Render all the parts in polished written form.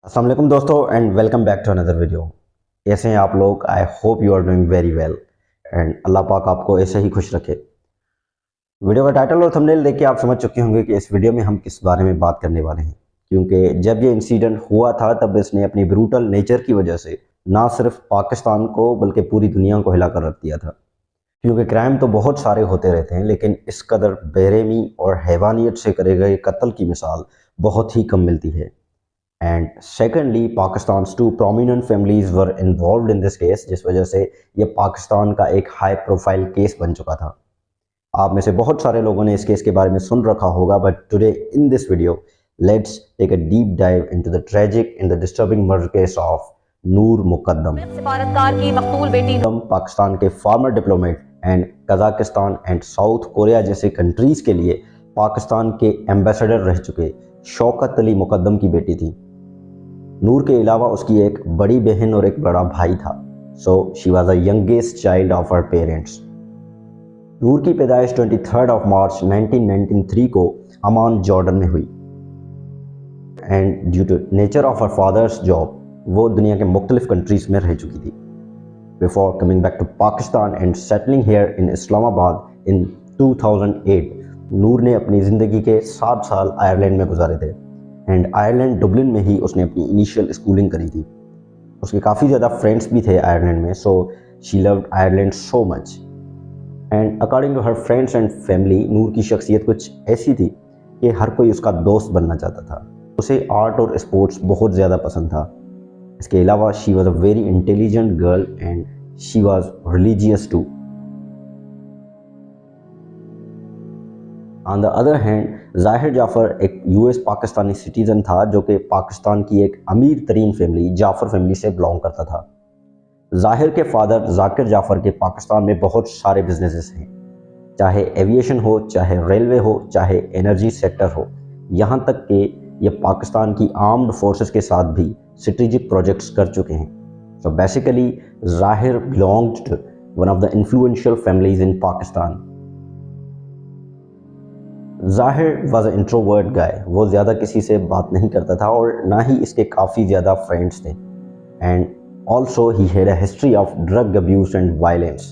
अस्सलाम वालेकुम दोस्तों and welcome back to another video. कैसे हैं आप लोग? I hope you are doing very well and Allah पाक आपको ऐसे ही खुश रखे। वीडियो का टाइटल और थंबनेल देख के आप समझ चुके होंगे कि इस वीडियो में हम किस बारे में बात करने वाले हैं, क्योंकि जब ये इंसिडेंट हुआ था तब इसने अपनी ब्रूटल नेचर की वजह से ना सिर्फ पाकिस्तान को बल्कि पूरी दुनिया को हिला कर रख दिया था। क्योंकि क्राइम तो बहुत सारे होते रहते हैं, लेकिन इस कदर बेरहमी और हैवानियत से करे गए कत्ल की मिसाल बहुत ही कम मिलती है। And secondly, Pakistan's to prominent families were involved in this case, जिस वजह से ये पाकिस्तान का एक हाई प्रोफाइल केस बन चुका था। आप में से बहुत सारे लोगों ने इस केस के बारे में सुन रखा होगा, but today in this video let's take a deep dive into the tragic and the disturbing murder case of Noor Mukadam. सिफारतकार की मकतूल बेटी पाकिस्तान के former diplomat and Kazakhstan and South Korea जैसे कंट्रीज के लिए पाकिस्तान के एम्बेसडर रह चुके शौकत अली मुकद्दम की बेटी थी। नूर के अलावा उसकी एक बड़ी बहन और एक बड़ा भाई था। So she was the youngest child of her parents. Noor की पैदाइश 23 मार्च 1993 को अमान जॉर्डन में हुई and due to nature of her father's job वो दुनिया के मुख्तलिफ कंट्रीज में रह चुकी थी before coming back to Pakistan and settling here in Islamabad in 2008। Noor ने अपनी ज़िंदगी के 7 साल आयरलैंड में गुजारे थे एंड आयरलैंड डुबलिन में ही उसने अपनी इनिशियल स्कूलिंग करी थी। उसके काफ़ी ज़्यादा फ्रेंड्स भी थे आयरलैंड में, so she loved Ireland so much. And according to her friends and family, Noor की शख्सियत कुछ ऐसी थी कि हर कोई उसका दोस्त बनना चाहता था। उसे आर्ट और स्पोर्ट्स बहुत ज़्यादा पसंद था। इसके अलावा she was a very intelligent girl and she was religious too. On the other hand, Zahir Jaffer एक यूएस पाकिस्तानी सिटीज़न था जो कि पाकिस्तान की एक अमीर तरीन फैमिली जाफ़र फैमिली से बिलोंग करता था। ज़ाहिर के फादर ज़ाकिर जाफ़र के पाकिस्तान में बहुत सारे बिजनेसेस हैं, चाहे एविएशन हो, चाहे रेलवे हो, चाहे एनर्जी सेक्टर हो, यहाँ तक कि ये पाकिस्तान की आर्म्ड फोर्सेस के साथ भी स्ट्रेटेजिक प्रोजेक्ट्स कर चुके हैं। So basically Zahir belonged to one of the influential families in Pakistan. Zahir was a introvert गाय। वो ज़्यादा किसी से बात नहीं करता था और ना ही इसके काफ़ी ज़्यादा फ्रेंड्स थे and also he had a history of drug abuse and violence.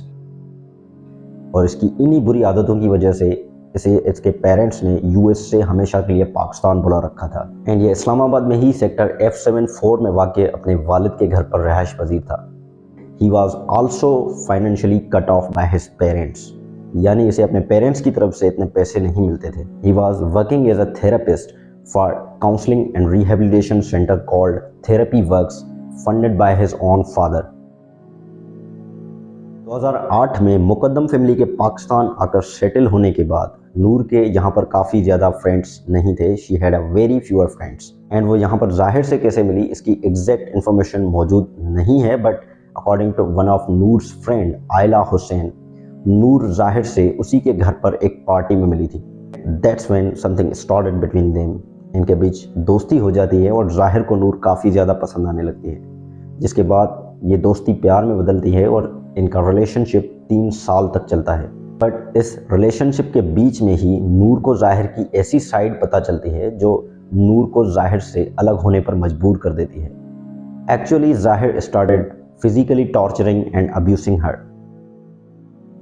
और इसकी इन्हीं बुरी आदतों की वजह से इसे इसके पेरेंट्स ने यूएस से हमेशा के लिए पाकिस्तान बुला रखा था एंड ये इस्लामाबाद में ही सेक्टर F74 में वाक़ अपने वालिद के घर पर रहायश पजीर था। He was also financially cut off by his parents, यानी इसे अपने पेरेंट्स की तरफ से इतने पैसे नहीं मिलते थे। He was working as a therapist for counselling and rehabilitation centre called therapy works funded by his own father. 2008 में मुकद्दम फैमिली के पाकिस्तान आकर सेटल होने के बाद नूर के यहाँ पर काफ़ी ज़्यादा फ्रेंड्स नहीं थे। She had a very fewer friends and वो यहाँ पर ज़ाहिर से कैसे मिली इसकी एग्जैक्ट इन्फॉर्मेशन मौजूद नहीं है, but according to one of Noor's friend Ayla Hussain, नूर ज़ाहिर से उसी के घर पर एक पार्टी में मिली थी। That's when something started between them. इनके बीच दोस्ती हो जाती है और ज़ाहिर को नूर काफ़ी ज़्यादा पसंद आने लगती है, जिसके बाद ये दोस्ती प्यार में बदलती है और इनका रिलेशनशिप 3 साल तक चलता है। बट इस रिलेशनशिप के बीच में ही नूर को ज़ाहिर की ऐसी साइड पता चलती है जो नूर को ज़ाहिर से अलग होने पर मजबूर कर देती है। Actually Zahir started physically torturing and abusing her.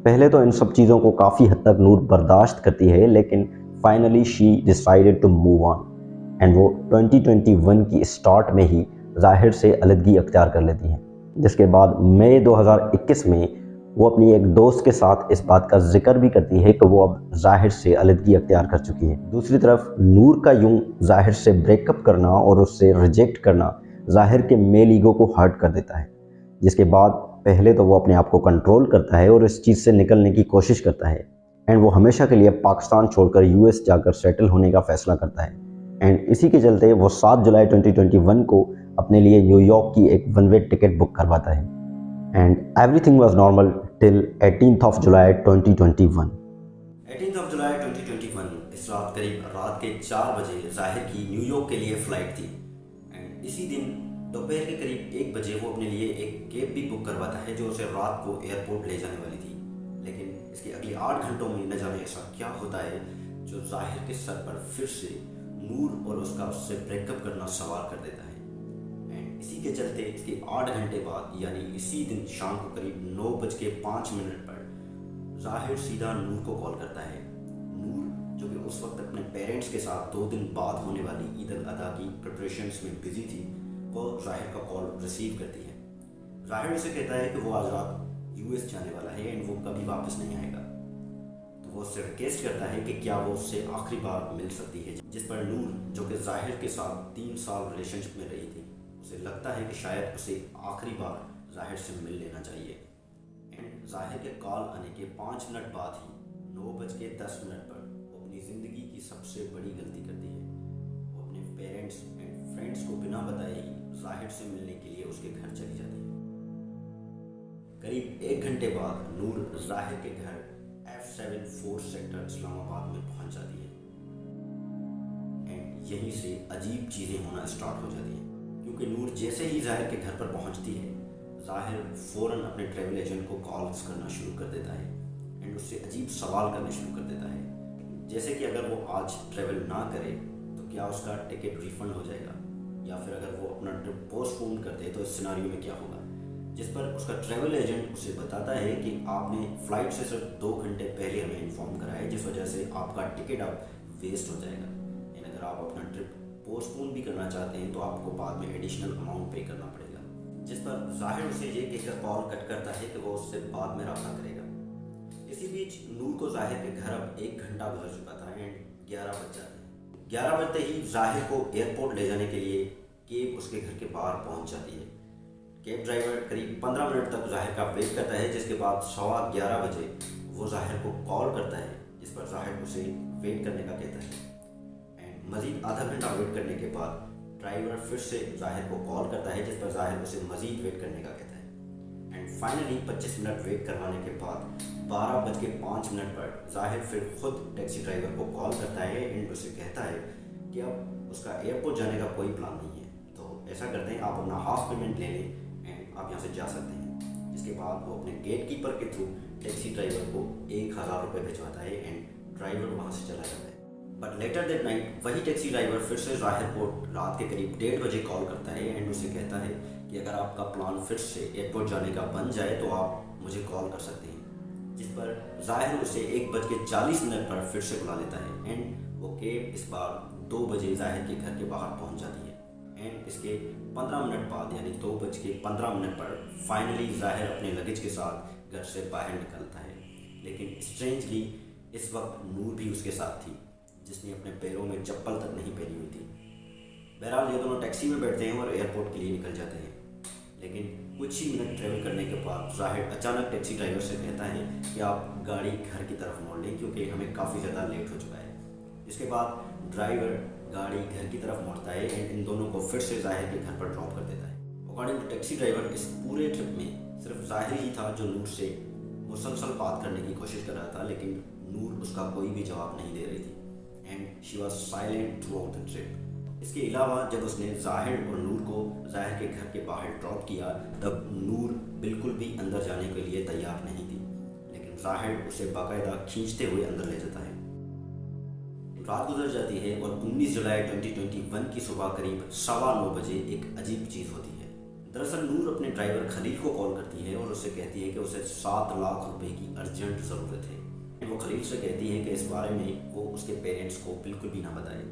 पहले तो इन सब चीज़ों को काफ़ी हद तक नूर बर्दाश्त करती है, लेकिन finally she decided to move on and वो 2021 की स्टार्ट में ही ज़ाहिर से अलग अख्तियार कर लेती है, जिसके बाद मई 2021 में वो अपनी एक दोस्त के साथ इस बात का जिक्र भी करती है कि वो अब ज़ाहिर से अलग अख्तियार कर चुकी है। दूसरी तरफ नूर का यूं ज़ाहिर से ब्रेकअप करना और उससे रिजेक्ट करना ज़ाहिर के मेल ईगो को हर्ट कर देता है, जिसके बाद पहले तो वो अपने आप को कंट्रोल करता है और इस चीज़ से निकलने की कोशिश करता है एंड वो हमेशा के लिए पाकिस्तान छोड़कर यूएस जाकर सेटल होने का फ़ैसला करता है। एंड इसी के चलते वो 7 जुलाई 2021 को अपने लिए न्यूयॉर्क की एक वन वे टिकट बुक करवाता है and everything was normal till 18 जुलाई 2021। 18 जुलाई 2021 इस रात करीब रात के 4 बजे ज़ाहिर की न्यूयॉर्क के लिए फ़्लाइट थी एंड इसी दिन दोपहर के करीब 1 बजे वो अपने लिए एक कैब भी बुक करवाता है जो उसे रात को एयरपोर्ट ले जाने वाली थी। लेकिन इसके अगले 8 घंटों में न जाने ऐसा क्या होता है जो ज़ाहिर के सर पर फिर से नूर और उसका उससे ब्रेकअप करना सवार कर देता है। इसी के चलते इसके 8 घंटे बाद यानी इसी दिन शाम को करीब 9:05 पर जाहिर सीधा नूर को कॉल करता है। नूर जो कि उस वक्त अपने पेरेंट्स के साथ 2 दिन बाद होने वाली ईद अल अधा की प्रिपरेशंस में बिजी थी, वो जाहिर का कॉल रिसीव करती है। जाहिर उसे कहता है कि वो आज रात यूएस जाने वाला है एंड वो कभी वापस नहीं आएगा। तो वो उससे रिक्वेस्ट करता है कि क्या वो उससे आखिरी बार मिल सकती है, जिस पर नूर जो कि जाहिर के साथ 3 साल रिलेशनशिप में रही थी, उसे लगता है कि शायद उसे आखिरी बार जाहिर से मिल लेना चाहिए। एंड जाहिर के कॉल आने के 5 मिनट बाद ही 9:10 पर वो अपनी ज़िंदगी की सबसे बड़ी गलती करती है। वो अपने पेरेंट्स एंड फ्रेंड्स को बिना बताए ही जाहिर से मिलने के लिए उसके घर चली जाती है। करीब 1 घंटे बाद नूर जाहिर के घर F74 सेक्टर इस्लामाबाद में पहुंच जाती है एंड यहीं से अजीब चीज़ें होना स्टार्ट हो जाती हैं, क्योंकि नूर जैसे ही जाहिर के घर पर पहुंचती है, जाहिर फ़ौरन अपने ट्रैवल एजेंट को कॉल्स करना शुरू कर देता है एंड उससे अजीब सवाल करने शुरू कर देता है, जैसे कि अगर वो आज ट्रैवल ना करे तो क्या उसका टिकट रिफ़ंड हो जाएगा, या फिर अगर वो अपना ट्रिप पोस्टपोन कर दे तो इस सिनारियो में क्या होगा। जिस पर उसका ट्रैवल एजेंट उसे बताता है कि आपने फ़्लाइट से सिर्फ 2 घंटे पहले हमें इन्फॉर्म करा है, जिस वजह से आपका टिकट अब वेस्ट हो जाएगा एंड अगर आप अपना ट्रिप पोस्टपोन भी करना चाहते हैं तो आपको बाद में एडिशनल अमाउंट पे करना पड़ेगा। जिस पर जाहिर उसे ये कहकर कॉल कट करता है कि वो उससे बाद में रब्ता करेगा। इसी बीच नूर को जाहिर के घर अब 1 घंटा गुजर चुका था एंड 11 बज जाते हैं। 11 बजते ही जाहिर को एयरपोर्ट ले जाने के लिए कैब उसके घर के बाहर पहुंच जाती है। कैब ड्राइवर करीब 15 मिनट तक जाहिर का वेट करता है, जिसके बाद 11:15 बजे वो जाहिर को कॉल करता है, जिस पर जाहिर उसे वेट करने का कहता है एंड मज़ीद आधा घंटा वेट करने के बाद ड्राइवर फिर से जाहिर को कॉल करता है, जिस पर जाहिर उसे मज़ीद वेट करने का कहता है एंड फाइनली 25 मिनट वेट करवाने के बाद 12:05 पर जाहिर फिर खुद टैक्सी ड्राइवर को कॉल करता है एंड उसे कहता है कि अब उसका एयरपोर्ट जाने का कोई प्लान नहीं है, तो ऐसा करते हैं आप अपना हाफ पेमेंट ले लें एंड आप यहाँ से जा सकते हैं। जिसके बाद वो अपने गेट कीपर के थ्रू टैक्सी ड्राइवर को 1000 रुपये भिजवाता है एंड ड्राइवर वहाँ से चला जाता है। बट लेटर दैट नाइट वही टैक्सी ड्राइवर फिर से जाहिर को रात के करीब 1:30 बजे कॉल करता है एंड उसे कहता है कि अगर आपका प्लान फिर से एयरपोर्ट जाने का बन जाए तो आप मुझे कॉल कर सकते हैं। जिस पर जाहिर उसे 1:40 पर फिर से बुला लेता है एंड वो कैब इस बार 2 बजे जाहिर के घर के बाहर पहुँच जाती है एंड इसके 15 मिनट बाद यानी 2:15 पर फाइनली जाहिर अपने लगेज के साथ घर से बाहर निकलता है। लेकिन स्ट्रेंजली इस वक्त नूर भी उसके साथ थी, जिसने अपने पैरों में चप्पल तक नहीं पहनी हुई थी। बहरहाल ये दोनों टैक्सी में बैठते हैं और एयरपोर्ट के लिए निकल जाते हैं। लेकिन कुछ ही मिनट ट्रैवल करने के बाद जाहिर अचानक टैक्सी ड्राइवर से कहता है कि आप गाड़ी घर की तरफ मोड़ लें क्योंकि हमें काफ़ी ज़्यादा लेट हो चुका है। इसके बाद ड्राइवर गाड़ी घर की तरफ मोड़ता है एंड इन दोनों को फिर से जाहिर के घर पर ड्रॉप कर देता है। अकॉर्डिंग टू टैक्सी ड्राइवर इस पूरे ट्रिप में सिर्फ जाहिर ही था जो नूर से मुसलसल बात करने की कोशिश कर रहा था, लेकिन नूर उसका कोई भी जवाब नहीं दे रही थी and she was silent through out the trip. इसके अलावा जब उसने जाहिर और नूर को जाहिर के घर के बाहर ड्रॉप किया तब नूर बिल्कुल भी अंदर जाने के लिए तैयार नहीं थी, लेकिन जाहिर उसे बाकायदा खींचते हुए अंदर ले जाता है। रात गुजर जाती है और 19 जुलाई 2021 की सुबह करीब 9:15 बजे एक अजीब चीज़ होती है। दरअसल नूर अपने ड्राइवर खलील को कॉल करती है और उससे कहती है कि उसे 7 लाख रुपए की अर्जेंट ज़रूरत है। वो खलील से कहती है कि इस बारे में वो उसके पेरेंट्स को बिल्कुल भी ना बताए।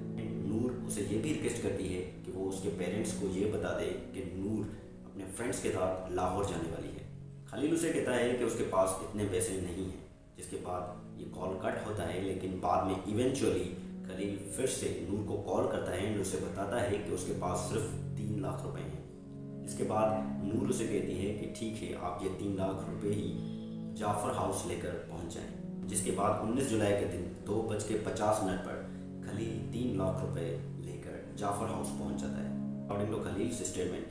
नूर उसे ये भी रिक्वेस्ट करती है कि वो उसके पेरेंट्स को ये बता दे कि नूर अपने फ्रेंड्स के साथ लाहौर जाने वाली है। खलील उसे कहता है कि उसके पास इतने पैसे नहीं हैं, जिसके बाद ये कॉल कट होता है। लेकिन बाद में इवेंचुअली खलील फिर से नूर को कॉल करता है और उसे बताता है कि उसके पास सिर्फ 3 लाख रुपए हैं। इसके बाद नूर उसे कहती है कि ठीक है, आप ये 3 लाख रुपए ही जाफ़र हाउस लेकर पहुंच जाएं। जिसके बाद 19 जुलाई के दिन 2:50 पर खलील 3 लाख रुपए लेकर जाफ़र हाउस पहुंच जाता है। अकॉर्डिंग टू खलील स्टेटमेंट,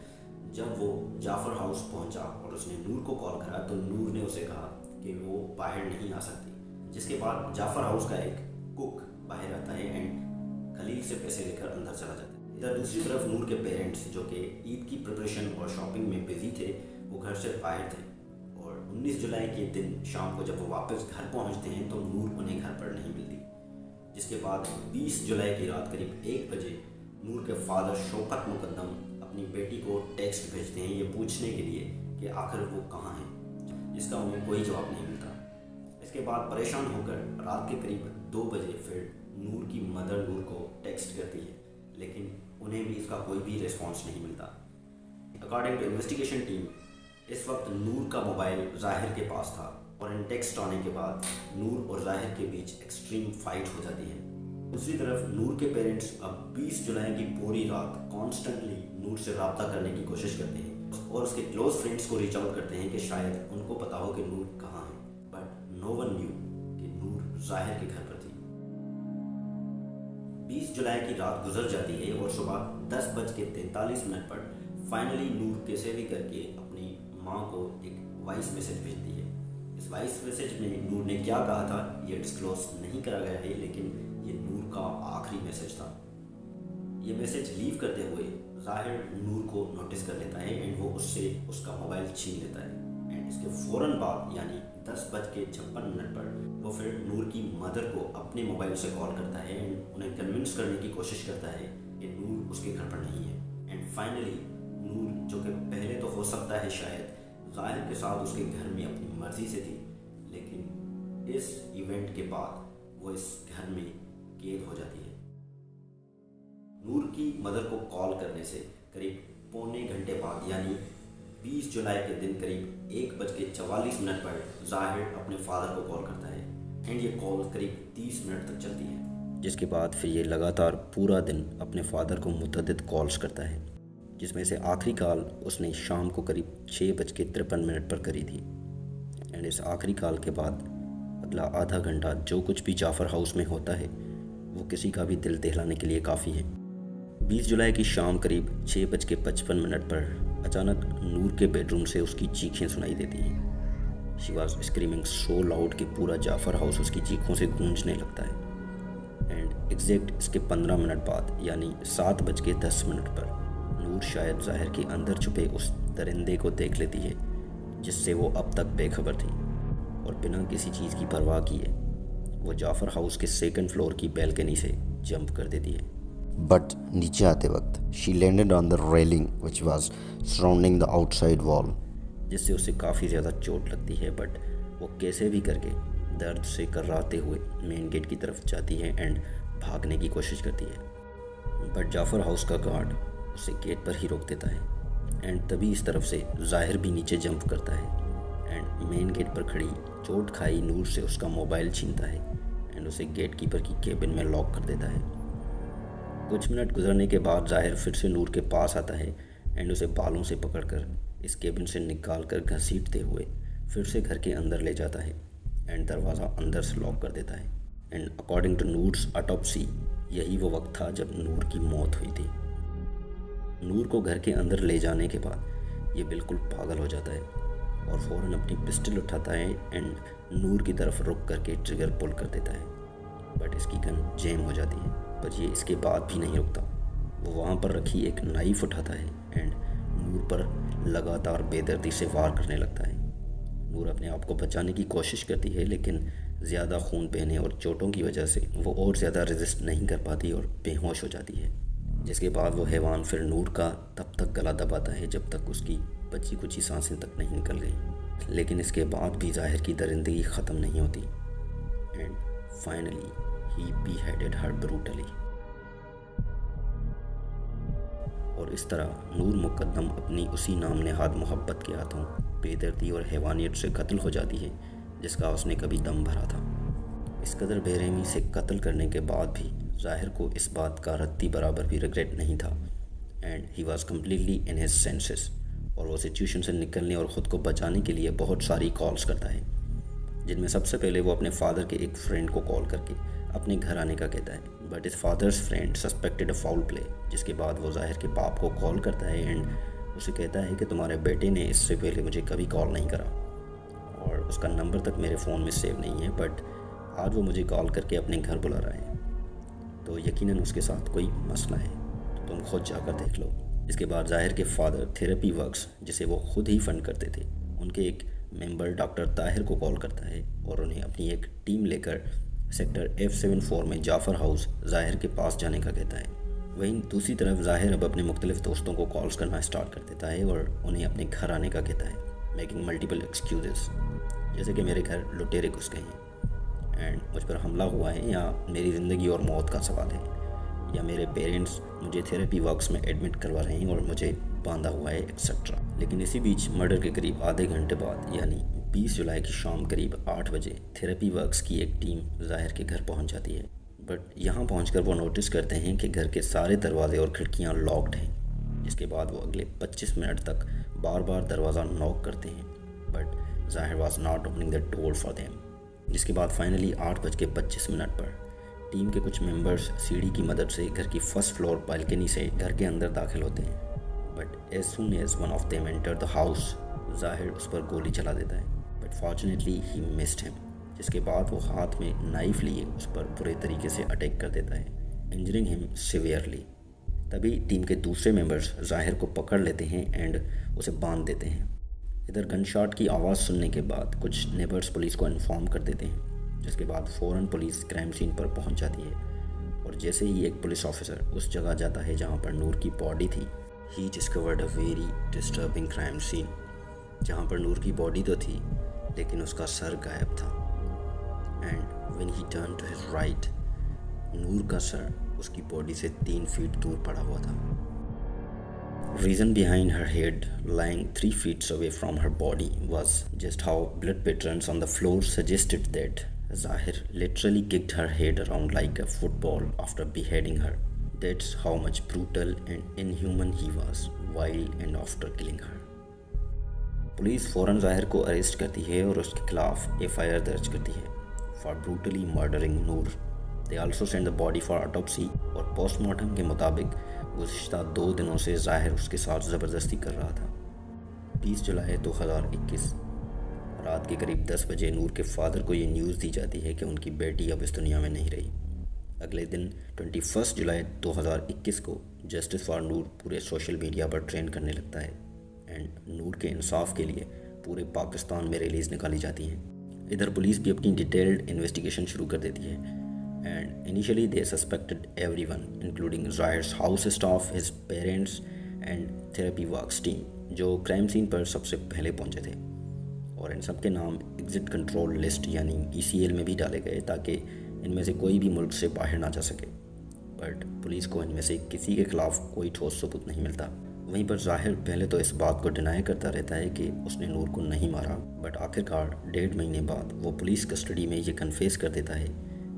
जब वो जाफ़र हाउस पहुंचा और उसने नूर को कॉल करा तो नूर ने उसे कहा कि वो बाहर नहीं आ सकती। जिसके बाद जाफ़र हाउस का एक कुक बाहर आता है एंड खलील से पैसे लेकर अंदर चला जाता है। इधर दूसरी तरफ नूर के पेरेंट्स जो कि ईद की प्रिपरेशन और शॉपिंग में बिजी थे, वो घर से बाहर थे और 19 जुलाई के दिन शाम को जब वो वापस घर पहुंचते हैं तो नूर उन्हें घर पर नहीं मिलती। जिसके बाद 20 जुलाई की रात करीब 1 बजे नूर के फादर शौकत मुकद्दम अपनी बेटी को टेक्स्ट भेजते हैं ये पूछने के लिए कि आखिर वो कहाँ है, जिसका उन्हें कोई जवाब नहीं मिलता। इसके बाद परेशान होकर रात के करीब 2 बजे फिर नूर की मदर नूर को टेक्स्ट करती है, लेकिन उन्हें भी इसका कोई भी रिस्पॉन्स नहीं मिलता। अकॉर्डिंग टू इन्वेस्टिगेशन टीम, इस वक्त नूर का मोबाइल जाहिर के पास था और इन टेक्स्ट आने के बाद नूर और जाहिर के बीच एक्सट्रीम फाइट हो जाती है। दूसरी तरफ नूर के पेरेंट्स अब 20 जुलाई की पूरी रात कॉन्स्टेंटली नूर से रब्ता करने की कोशिश करते हैं और उसके क्लोज फ्रेंड्स को रीच आउट करते हैं कि शायद उनको पता हो कि नूर कहाँ है, बट नो वन न्यू कि नूर जाहिर के घर पर थी। 20 जुलाई की रात गुजर जाती है और सुबह 10:43 पर फाइनली नूर कैसे भी करके अपनी माँ को एक वॉइस मैसेज भेजती है। इस वॉइस मैसेज में नूर ने क्या कहा था ये डिस्क्लोज नहीं करा गया है, लेकिन ये नूर का आखिरी मैसेज था। ये मैसेज लीव करते हुए जाहिर नूर को नोटिस कर लेता है एंड वो उससे उसका मोबाइल छीन लेता है एंड इसके फ़ौरन बाद यानी 10:56 पर वो फिर नूर की मदर को अपने मोबाइल से कॉल करता है एंड उन्हें कन्विंस करने की कोशिश करता है कि नूर उसके घर पर नहीं है। एंड फाइनली नूर, जो कि पहले तो हो सकता है शायद जाहिर के साथ उसके घर में अपनी मर्जी से थी, लेकिन इस इवेंट के बाद वो इस घर में कैद हो जाती है। नूर की मदर को कॉल करने से करीब पौने घंटे बाद यानी 20 जुलाई के दिन करीब 1:44 पर जाहिर अपने फादर को कॉल करता है एंड ये कॉल करीब 30 मिनट तक चलती है, जिसके बाद फिर ये लगातार पूरा दिन अपने फादर को मुतअद्दिद कॉल्स करता है, जिसमें से आखिरी कॉल उसने शाम को करीब 6:53 पर करी थी। एंड इस आखिरी कॉल के बाद अगला आधा घंटा जो कुछ भी जाफ़र हाउस में होता है वो किसी का भी दिल दहलाने के लिए काफ़ी है। 20 जुलाई की शाम करीब 6:55 पर अचानक नूर के बेडरूम से उसकी चीखें सुनाई देती हैं। She was screaming so loud कि पूरा जाफ़र हाउस उसकी चीखों से गूंजने लगता है। एंड एग्जैक्ट इसके 15 मिनट बाद यानी 7:10 पर नूर शायद जाहिर के अंदर छुपे उस दरिंदे को देख लेती है जिससे वो अब तक बेखबर थी, और बिना किसी चीज़ की परवाह किए वो जाफ़र हाउस के 2nd फ्लोर की बैल्कनी से जंप कर देती है। बट नीचे आते वक्त she landed on the railing which was surrounding the outside wall, जिससे उसे काफ़ी ज़्यादा चोट लगती है। बट वो कैसे भी करके दर्द से कर्राते हुए मेन गेट की तरफ जाती है एंड भागने की कोशिश करती है, बट जाफ़र हाउस का गार्ड उसे गेट पर ही रोक देता है। एंड तभी इस तरफ से जाहिर भी नीचे जंप करता है एंड मेन गेट पर खड़ी चोट खाई नूर से उसका मोबाइल छीनता है एंड उसे गेट कीपर की केबिन में लॉक कर देता है। कुछ मिनट गुजरने के बाद जाहिर फिर से नूर के पास आता है एंड उसे बालों से पकड़कर इस केबिन से निकाल कर घसीटते हुए फिर से घर के अंदर ले जाता है एंड दरवाज़ा अंदर से लॉक कर देता है। And according to Noor's autopsy यही वो वक्त था जब नूर की मौत हुई थी। नूर को घर के अंदर ले जाने के बाद ये बिल्कुल पागल हो जाता है और फ़ौरन अपनी पिस्टल उठाता है एंड नूर की तरफ रुक करके ट्रिगर पुल कर देता है, बट इसकी गन जैम हो जाती है। पर ये इसके बाद भी नहीं रुकता, वो वहाँ पर रखी एक नाइफ़ उठाता है एंड नूर पर लगातार बेदर्दी से वार करने लगता है। नूर अपने आप को बचाने की कोशिश करती है, लेकिन ज़्यादा खून बहने और चोटों की वजह से वो और ज़्यादा रेजिस्ट नहीं कर पाती और बेहोश हो जाती है, जिसके बाद वो हैवान फिर नूर का तब तक गला दबाता है जब तक उसकी बची कुछ सांसें तक नहीं निकल गई। लेकिन इसके बाद भी जाहिर की दरिंदगी ख़त्म नहीं होती and finally he beheaded her brutally। और इस तरह नूर मुकद्दम अपनी उसी नाम नेहाद मोहब्बत के हाथों बेदर्दी और हैवानियत से कत्ल हो जाती है जिसका उसने कभी दम भरा था। इस कदर बेरहमी से कत्ल करने के बाद भी जाहिर को इस बात का रत्ती बराबर भी रिग्रेट नहीं था and he was completely in his senses, और वो सिचुएशन से निकलने और ख़ुद को बचाने के लिए बहुत सारी कॉल्स करता है, जिनमें सबसे पहले वो अपने फादर के एक फ्रेंड को कॉल करके अपने घर आने का कहता है, but his father's friend suspected a foul play, जिसके बाद वो जाहिर के बाप को कॉल करता है एंड उसे कहता है कि तुम्हारे बेटे ने इससे पहले मुझे कभी कॉल नहीं करा और उसका नंबर तक मेरे फ़ोन में सेव नहीं है, बट आज वो मुझे कॉल करके अपने घर बुला रहा है, तो यकीनन उसके साथ कोई मसला है, तो तुम खुद जाकर देख लो। इसके बाद जाहिर के फादर थेरेपी वर्क्स, जिसे वो खुद ही फंड करते थे, उनके एक मेंबर डॉक्टर ताहिर को कॉल करता है और उन्हें अपनी एक टीम लेकर सेक्टर F74 में जाफ़र हाउस जाहिर के पास जाने का कहता है। वहीं दूसरी तरफ ज़ाहिर अब अपने मुख्तलिफ दोस्तों को कॉल्स करना स्टार्ट कर देता है और उन्हें अपने घर आने का कहता है, मेकिंग मल्टीपल एक्सक्यूजेस, जैसे कि मेरे घर लुटेरे घुस गए हैं एंड मुझ पर हमला हुआ है, या मेरी ज़िंदगी और मौत का सवाल है, या मेरे पेरेंट्स मुझे थेरेपी वर्क्स में एडमिट करवा रहे हैं और मुझे बांधा हुआ है, एक्सेट्रा। लेकिन इसी बीच मर्डर के करीब आधे घंटे बाद यानी 20 जुलाई की शाम करीब 8 बजे थेरेपी वर्क्स की एक टीम ज़ाहिर के घर पहुंच जाती है। बट यहाँ पहुंचकर वो नोटिस करते हैं कि घर के सारे दरवाजे और खिड़कियाँ लॉक्ड हैं, जिसके बाद वो अगले 25 मिनट तक बार बार दरवाज़ा नॉक करते हैं, बट ज़ाहिर was not opening the door for them. जिसके बाद फाइनली 8:25 पर टीम के कुछ मेंबर्स सीढ़ी की मदद से घर की फर्स्ट फ्लोर बालकनी से घर के अंदर दाखिल होते हैं, but as soon as one of them enter the house, Zahir उस पर गोली चला देता है, but fortunately he missed him. जिसके बाद वो हाथ में नाइफ लिए उस पर बुरे तरीके से अटैक कर देता है, इंजरिंग हिम सिवियरली। तभी टीम के दूसरे मेंबर्स ज़ाहिर को पकड़ लेते हैं एंड उसे बांध देते हैं। इधर गनशॉट की आवाज़ सुनने के बाद कुछ नेबर्स पुलिस को इन्फॉर्म कर देते हैं, जिसके बाद फ़ौरन पुलिस क्राइम सीन पर पहुंच जाती है और जैसे ही एक पुलिस ऑफिसर उस जगह जाता है जहां पर नूर की बॉडी थी, he discovered a very disturbing crime scene, जहां पर नूर की बॉडी तो थी लेकिन उसका सर गायब था। And when he turn to his right, Noor का सर उसकी बॉडी से 3 फीट दूर पड़ा हुआ था। Reason behind her head lying 3 feet away from her body was just how blood patterns on the floor suggested that Zahir literally kicked her head around like a football after beheading her. That's how much brutal and inhuman he was while and after killing her. Police फ़ौरन ज़ाहिर को arrest करती है और उसके खिलाफ FIR दर्ज करती है for brutally murdering Noor. They also send the body for autopsy और पोस्टमार्टम के मुताबिक गुज़िश्ता 2 दिनों से ज़ाहिर उसके साथ ज़बरदस्ती कर रहा था। 20 जुलाई 2021 रात के करीब 10 बजे नूर के फादर को ये न्यूज़ दी जाती है कि उनकी बेटी अब इस दुनिया में नहीं रही। अगले दिन 21 जुलाई 2021 को जस्टिस फॉर नूर पूरे सोशल मीडिया पर ट्रेंड करने लगता है एंड नूर के इंसाफ के लिए पूरे पाकिस्तान में रैलीज़ निकाली जाती हैं। इधर पुलिस भी अपनी डिटेल्ड इन्वेस्टिगेशन शुरू कर देती है and initially they suspected everyone including Zahir's house staff, his parents and therapy works team जो क्राइम सीन पर सबसे पहले पहुंचे थे, और इन सब के नाम एग्जिट कंट्रोल लिस्ट यानी ECL में भी डाले गए ताकि इनमें से कोई भी मुल्क से बाहर ना जा सके। बट पुलिस को इनमें से किसी के खिलाफ कोई ठोस सबूत नहीं मिलता। वहीं पर ज़ाहिर पहले तो इस बात को डिनाई करता रहता है कि उसने नूर को नहीं मारा, बट आखिरकार 1.5 महीने बाद वो पुलिस कस्टडी में ये कन्फेस कर देता है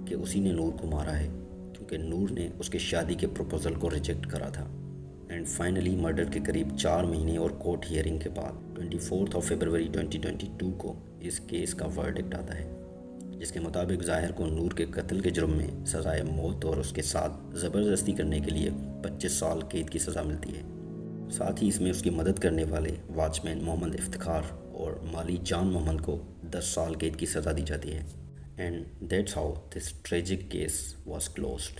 कि उसी ने नूर को मारा है क्योंकि नूर ने उसके शादी के प्रपोज़ल को रिजेक्ट करा था। एंड फाइनली मर्डर के करीब 4 महीने और कोर्ट हियरिंग के बाद 24 फरवरी 2022 को इस केस का वर्डिक्ट आता है, जिसके मुताबिक ज़ाहिर को नूर के कत्ल के जुर्म में सज़ाए मौत और उसके साथ ज़बरदस्ती करने के लिए 25 साल कैद की सज़ा मिलती है। साथ ही इसमें उसकी मदद करने वाले वॉचमैन मोहम्मद इफ्तिखार और माली जान मोहम्मद को 10 साल कैद की सज़ा दी जाती है। And that's how this tragic case was closed.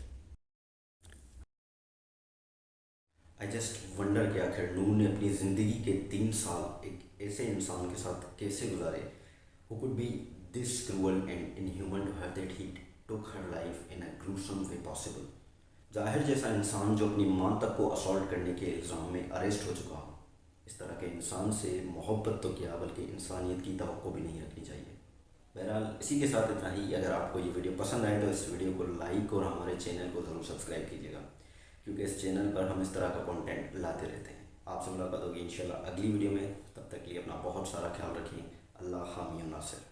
I just wonder कि आखिर नूर ने अपनी ज़िंदगी के 3 साल एक ऐसे इंसान के साथ कैसे गुजारे who could be this cruel and inhuman to her that he took her life in a gruesome way possible. ज़ाहिर जैसा इंसान जो अपनी मां तक को असॉल्ट करने के इल्ज़ाम में अरेस्ट हो चुका हो, इस तरह के इंसान से मोहब्बत तो क्या बल्कि इंसानियत की तवक्को भी नहीं रखनी चाहिए। बहरहाल इसी के साथ इतना ही। अगर आपको ये वीडियो पसंद आए तो इस वीडियो को लाइक और हमारे चैनल को ज़रूर सब्सक्राइब कीजिएगा, क्योंकि इस चैनल पर हम इस तरह का कंटेंट लाते रहते हैं। आपसे मुलाकात होगी इंशाल्लाह अगली वीडियो में। तब तक के लिए अपना बहुत सारा ख्याल रखें। अल्लाह हामी नासिर।